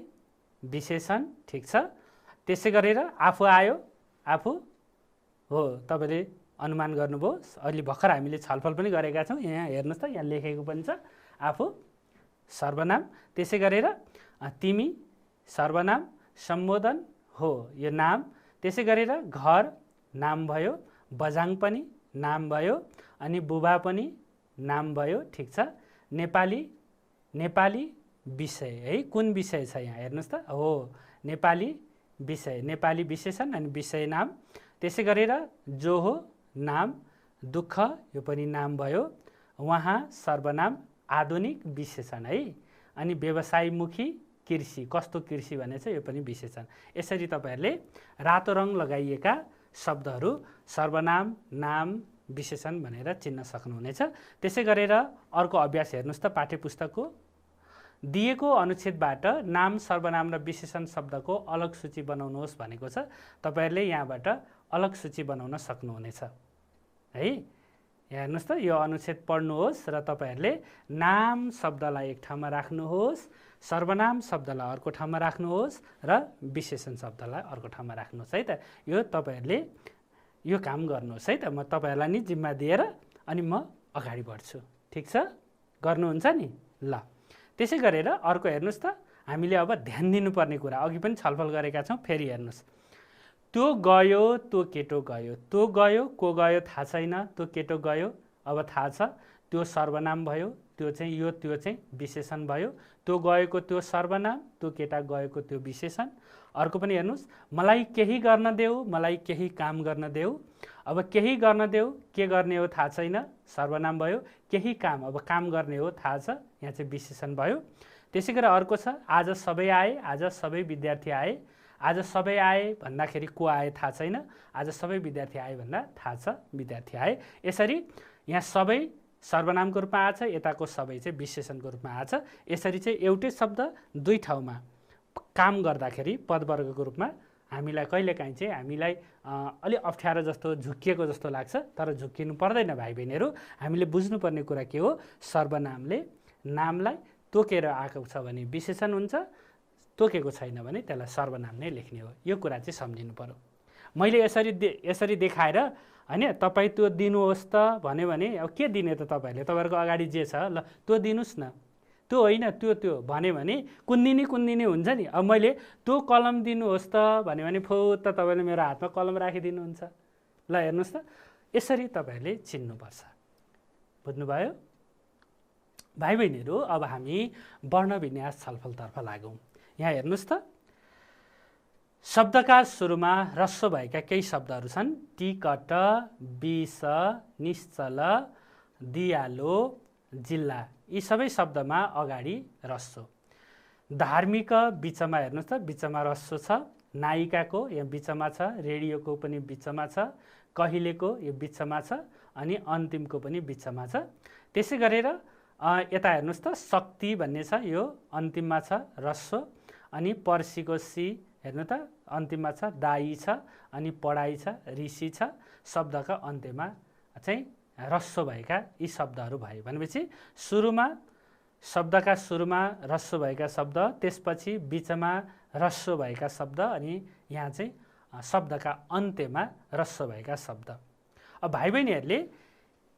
विशेषण, ठिक छ। त्यसै गरेर आफू आयो, आफू हो, तपाईँले अनुमान गर्नुभयो। अहिले भर्खर हामीले छलफल पनि गरेका छौँ। यहाँ हेर्नुहोस् त, यहाँ लेखेको पनि छ आफू सर्वनाम। त्यसै गरेर तिमी सर्वनाम, सम्बोधन हो यो नाम। त्यसै गरेर घर नाम भयो, बजाङ पनि नाम भयो, अनि बुबा पनि नाम भयो, ठिक छ। नेपाली, नेपाली विषय है, कुन विषय छ यहाँ हेर्नुहोस् त, हो नेपाली विषय, नेपाली विशेषण अनि विषय नाम। त्यसै गरेर जो हो नाम, दुःख यो पनि नाम भयो, उहाँ सर्वनाम, आधुनिक विशेषण है। अनि व्यवसायमुखी कृषि, कस्तो कृषि भनेछ यो पनि विशेषण। यसरी तपाईँहरूले रातो रङ लगाइएका शब्दहरू सर्वनाम, नाम, विशेषण भनेर चिन्न सक्नुहुनेछ। त्यसै गरेर अर्को अभ्यास हेर्नुहोस् त पाठ्यपुस्तकको। दिएको अनुच्छेदबाट नाम, सर्वनाम र विशेषण शब्दको अलग सूची बनाउनुहोस् भनेको छ। तपाईँहरूले यहाँबाट अलग सूची बनाउन सक्नुहुनेछ है। यहाँ हेर्नुहोस् त, यो अनुच्छेद पढ्नुहोस् र तपाईँहरूले नाम शब्दलाई एक ठाउँमा राख्नुहोस्, सर्वनाम शब्दलाई अर्को ठाउँमा राख्नुहोस् र विशेषण शब्दलाई अर्को ठाउँमा राख्नुहोस् है त। यो तपाईँहरूले यो काम गर्नुहोस् है त। म तपाईँहरूलाई नि जिम्मा दिएर अनि म अगाडि बढ्छु, ठिक छ, गर्नुहुन्छ नि। ल त्यसै गरेर अर्को हेर्नुहोस् त, हामीले अब ध्यान दिनुपर्ने कुरा अघि पनि छलफल गरेका छौँ। फेरि हेर्नुहोस्, त्यो गयो, त्यो केटो गयो, त्यो गयो, को गयो थाहा छैन, त्यो केटो गयो अब थाहा छ, त्यो सर्वनाम भयो, त्यो चाहिँ यो, त्यो चाहिँ विशेषण भयो। त्यो गएको त्यो सर्वनाम, त्यो केटा गएको त्यो विशेषण। अर्को पनि हेर्नुहोस्, मलाई केही गर्न देऊ, मलाई केही काम गर्न देऊ। अब केही गर्न देऊ, के गर्ने हो थाहा छैन, सर्वनाम भयो। केही काम, अब काम गर्ने हो थाहा छ, यहाँ चाहिँ विशेषण भयो। त्यसै गरी अर्को छ, आज सबै आए, आज सबै विद्यार्थी आए। आज सबै आए भन्दाखेरि को आए थाहा छैन, आज सबै विद्यार्थी आए भन्दा थाहा छ विद्यार्थी आए। यसरी यहाँ सबै सर्वनामको रूपमा आछ, यताको सबै चाहिँ विशेषणको रूपमा आछ। यसरी चाहिँ एउटै शब्द दुई ठाउँमा काम गर्दाखेरि पदवर्गको रूपमा हामीलाई कहिलेकाहीँ चाहिँ हामीलाई अलि अप्ठ्यारो जस्तो, झुक्किएको जस्तो लाग्छ, तर झुक्किनु पर्दैन भाइ बहिनीहरू। हामीले बुझ्नुपर्ने कुरा के हो, सर्वनामले नामलाई तोकेर आएको छ भने विशेषण हुन्छ, तोकेको छैन भने त्यसलाई सर्वनाम नै लेख्ने हो। यो कुरा चाहिँ सम्झिनु पर्यो। मैले यसरी देखाएर होइन, तपाईँ त्यो दिनुहोस् त भन्यो भने अब के दिने त तपाईँहरूले, तपाईँहरूको अगाडि जे छ ल त्यो दिनुहोस् न, त्यो होइन त्यो भन्यो भने कुन्दिनी हुन्छ नि। अब मैले त्यो कलम दिनुहोस् त भन्यो भने फुत्त तपाईँले मेरो हातमा कलम राखिदिनुहुन्छ। ल हेर्नुहोस् त, यसरी तपाईँहरूले चिन्नुपर्छ। बुझ्नुभयो भाइ बहिनीहरू? अब हामी वर्णविन्यास छलफलतर्फ लागौँ। यहाँ हेर्नुहोस् त, शब्दका सुरुमा ह्रस्व भएका केही शब्दहरू छन्। टिकट, विष, निश्चल, दियालो, जिल्ला, यी सबै शब्दमा अगाडि ह्रस्व। धार्मिक बिचमा हेर्नुहोस् त, बिचमा ह्रस्व छ। नायिकाको यहाँ बिचमा छ, रेडियोको पनि बिचमा छ, कहिलेको यो बिचमा छ, अनि अन्तिमको पनि बिचमा छ। त्यसै गरेर यता हेर्नुहोस् त, शक्ति भन्ने छ, यो अन्तिममा छ ह्रस्व। अनि पर्सीको सी हेर्नु त अन्तिममा छ, दाई छ, अनि पढाइ छ, ऋषि छ, शब्दका अन्त्यमा चाहिँ ह्रस्व भएका यी शब्दहरू भए भनेपछि सुरुमा शब्दका सुरुमा ह्रस्व भएका शब्द, त्यसपछि बिचमा ह्रस्व भएका शब्द अनि यहाँ चाहिँ शब्दका अन्त्यमा ह्रस्व भएका शब्द। अब भाइ बहिनीहरूले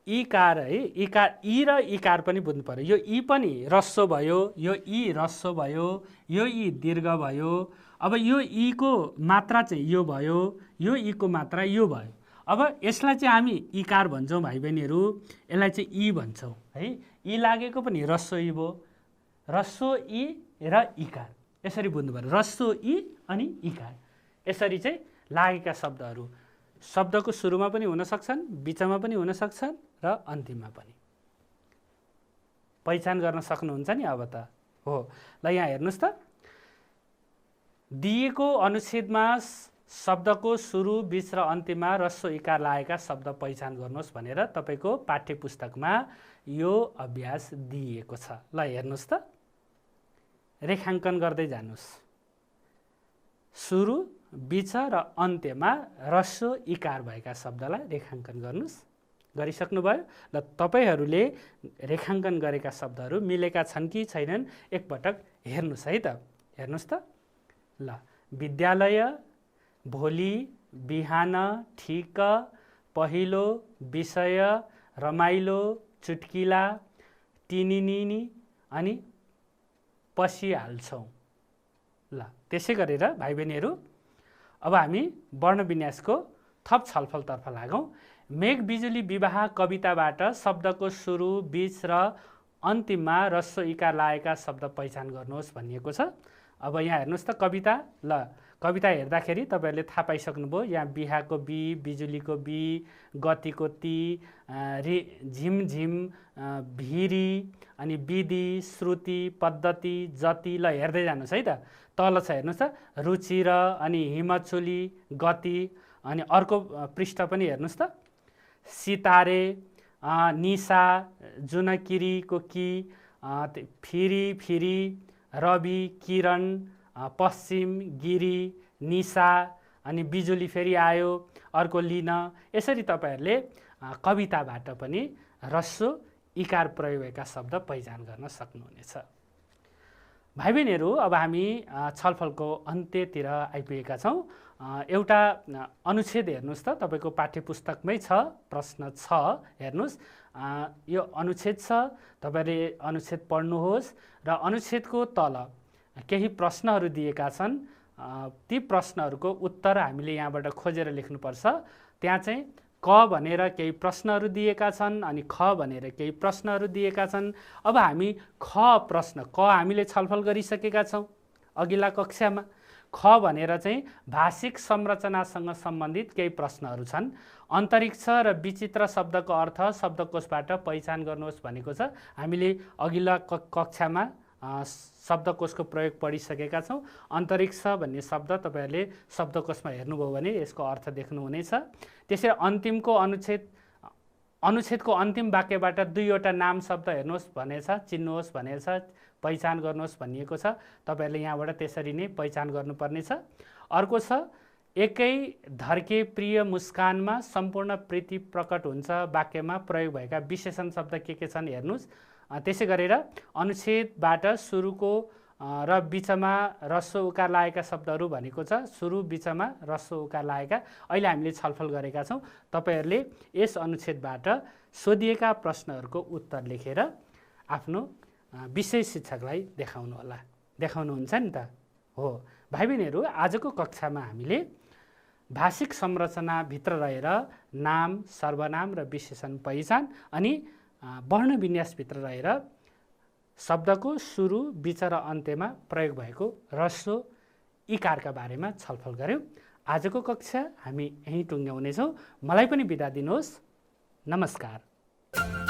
इकार है इकार इ र इकार पनि बुझ्नु पर्यो। यो इ पनि ह्रस्व भयो, यो इ ह्रस्व भयो, यो इ दीर्घ भयो। अब यो इ को मात्रा चाहिँ यो भयो, यो इ को मात्रा यो भयो। अब यसलाई चाहिँ हामी इकार भन्छौँ भाइ बहिनीहरू, यसलाई चाहिँ इ भन्छौँ है। इ लागेको पनि ह्रस्व इ भयो, ह्रस्व इ र इकार यसरी बुझ्नु पर्यो। ह्रस्व इ अनि इकार यसरी चाहिँ लागेका शब्दहरू शब्दको सुरुमा पनि हुन सक्छन्, बिचमा पनि हुन सक्छन् र अन्तिममा पनि। पहिचान गर्न सक्नुहुन्छ नि अब त हो। ल यहाँ हेर्नुहोस् त, दिएको अनुच्छेदमा शब्दको सुरु, बीच र अन्त्यमा ह्रस्व इकार लागेका शब्द पहिचान गर्नुहोस् भनेर तपाईँको पाठ्य पुस्तकमा यो अभ्यास दिएको छ। ल हेर्नुहोस् त, रेखाङ्कन गर्दै जानुहोस्। सुरु, बीच र अन्त्यमा ह्रस्व इकार भएका शब्दलाई रेखाङ्कन गर्नुहोस्। गरिसक्नुभयो? ल तपाईँहरूले रेखाङ्कन गरेका शब्दहरू मिलेका छन् कि छैनन् एकपटक हेर्नुहोस् है त। हेर्नुहोस् त, ल विद्यालय, भोलि, बिहान, ठिक, पहिलो, विषय, रमाइलो, चुट्किला, टिनिनिनी अनि पसिहाल्छौँ। ल त्यसै गरेर भाइ बहिनीहरू अब हामी वर्ण विन्यासको थप छलफलतर्फ लागौँ। मेघ बिजुली विवाह कविताबाट शब्दको सुरु, बीच र अन्तिममा ह्रस्व इकार लागेका शब्द पहिचान गर्नुहोस् भनिएको छ। अब यहाँ हेर्नुहोस् त कविता। ल कविता हेर्दाखेरि तपाईँहरूले थाहा पाइसक्नुभयो। यहाँ बिहाको बि, बिजुलीको बि, गतिको ति, झिमझिम, भिरी अनि विधि, श्रुति, पद्धति, जति। ल हेर्दै जानुहोस् है त। तल छ हेर्नुहोस् त, रुचि र अनि हिमचुली, गति। अनि अर्को पृष्ठ पनि हेर्नुहोस् त, सितारे, निशा, जुनकिरीको कि, फिरी फिरी, रवि, किरण, पश्चिम, गिरी, निशा अनि बिजुली फेरि आयो, अर्को लिन। यसरी तपाईँहरूले कविताबाट पनि ह्रस्व इकार प्रयोग भएका शब्द पहिचान गर्न सक्नुहुनेछ। भाइ बहिनीहरू अब हामी छलफलको अन्त्यतिर आइपुगेका छौँ। एउटा अनुच्छेद हेर्नुहोस् त, तपाईँको पाठ्य पुस्तकमै छ, प्रश्न 6 हेर्नुहोस्। यो अनुच्छेद छ, तपाईँले अनुच्छेद पढ्नुहोस् र अनुच्छेदको तल केही प्रश्नहरू दिएका छन्। ती प्रश्नहरूको उत्तर हामीले यहाँबाट खोजेर लेख्नुपर्छ। त्यहाँ चाहिँ क भनेर केही प्रश्नहरू दिएका छन् अनि ख भनेर केही प्रश्नहरू दिएका छन्। अब हामी ख प्रश्न, क हामीले छलफल गरिसकेका छौँ अघिल्ला कक्षामा। ख भनेर चाहिँ भाषिक संरचनासँग सम्बन्धित केही प्रश्नहरू छन्। अन्तरिक्ष र विचित्र शब्दको अर्थ शब्दकोशबाट पहिचान गर्नुहोस् भनेको छ। हामीले अघिल्ला कक्षामा शब्दकोशको प्रयोग पढिसकेका छौँ। अन्तरिक्ष भन्ने शब्द तपाईँहरूले शब्दकोशमा हेर्नुभयो भने यसको अर्थ देख्नुहुनेछ। त्यसरी अन्तिमको अनुच्छेदको अन्तिम वाक्यबाट दुईवटा नाम शब्द हेर्नुहोस् भनेछ, चिन्नुहोस् भनेछ, पहिचान गर्नुहोस् भनिएको छ। तपाईँहरूले यहाँबाट त्यसरी नै पहिचान गर्नुपर्नेछ। अर्को छ, एकै धर्के प्रिय मुस्कानमा सम्पूर्ण प्रीति प्रकट हुन्छ वाक्यमा प्रयोग भएका विशेषण शब्द के छन् हेर्नुहोस्। त्यसै गरेर अनुच्छेदबाट सुरुको र बिचमा ह्रस्व उकार लागेका शब्दहरू भनेको छ। सुरु, बिचमा ह्रस्व उकार लागेका अहिले हामीले छलफल गरेका छौँ। तपाईँहरूले यस अनुच्छेदबाट सोधिएका प्रश्नहरूको उत्तर लेखेर आफ्नो विषय शिक्षकलाई देखाउनुहोला। देखाउनुहुन्छ नि त? हो भाइ बहिनीहरू, आजको कक्षामा हामीले भाषिक संरचनाभित्र रहेर नाम, सर्वनाम र विशेषण पहिचान अनि वर्ण विन्यासभित्र रहेर शब्दको सुरु, बीच र अन्त्यमा प्रयोग भएको ह्रस्व इकारका बारेमा छलफल गऱ्यौँ। आजको कक्षा हामी यहीँ टुङ्ग्याउनेछौँ। मलाई पनि बिदा दिनुहोस्। नमस्कार।